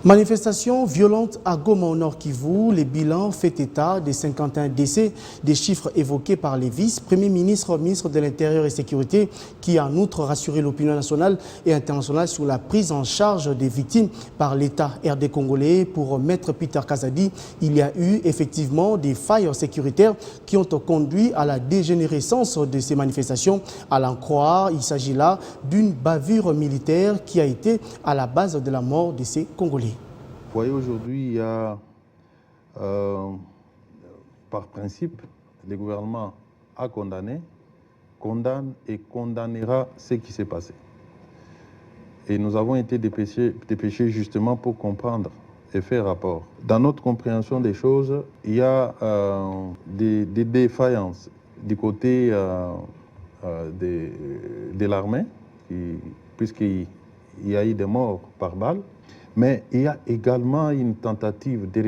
Manifestation violente à Goma au Nord Kivu, les bilans fait état des 51 décès, des chiffres évoqués par les vice-premiers ministres, ministre de l'Intérieur et Sécurité, qui a en outre rassuré l'opinion nationale et internationale sur la prise en charge des victimes par l'État RD congolais. Pour Maître Peter Kazadi, il y a eu effectivement des failles sécuritaires qui ont conduit à la dégénérescence de ces manifestations. À l'en croire, il s'agit là d'une bavure militaire qui a été à la base de la mort de ces Congolais. Vous voyez, aujourd'hui, il y a, par principe, le gouvernement a condamné, condamne et condamnera ce qui s'est passé. Et nous avons été dépêchés justement pour comprendre et faire rapport. Dans notre compréhension des choses, il y a des défaillances du côté de l'armée, puisqu'il y a eu des morts par balle. Mais il y a également une tentative de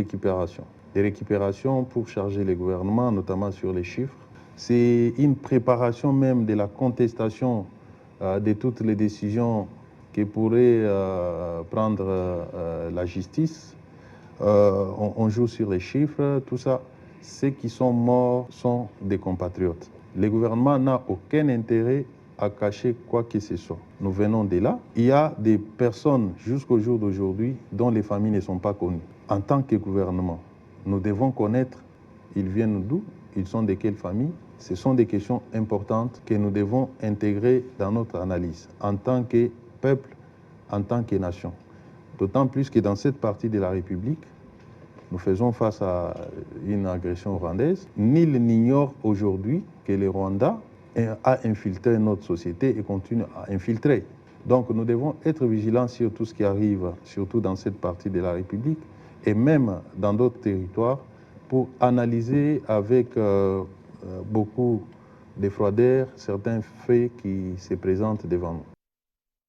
récupération pour charger les gouvernements, notamment sur les chiffres. C'est une préparation même de la contestation de toutes les décisions que pourrait prendre la justice. On joue sur les chiffres, tout ça. Ceux qui sont morts sont des compatriotes. Le gouvernement n'a aucun intérêt à cacher quoi que ce soit. Nous venons de là. Il y a des personnes jusqu'au jour d'aujourd'hui dont les familles ne sont pas connues. En tant que gouvernement, nous devons connaître, ils viennent d'où, ils sont de quelle famille. Ce sont des questions importantes que nous devons intégrer dans notre analyse en tant que peuple, en tant que nation. D'autant plus que dans cette partie de la République, nous faisons face à une agression rwandaise. Nul n'ignore aujourd'hui que le Rwanda a infiltré notre société et continue à infiltrer. Donc nous devons être vigilants sur tout ce qui arrive, surtout dans cette partie de la République et même dans d'autres territoires, pour analyser avec beaucoup de froideur certains faits qui se présentent devant nous.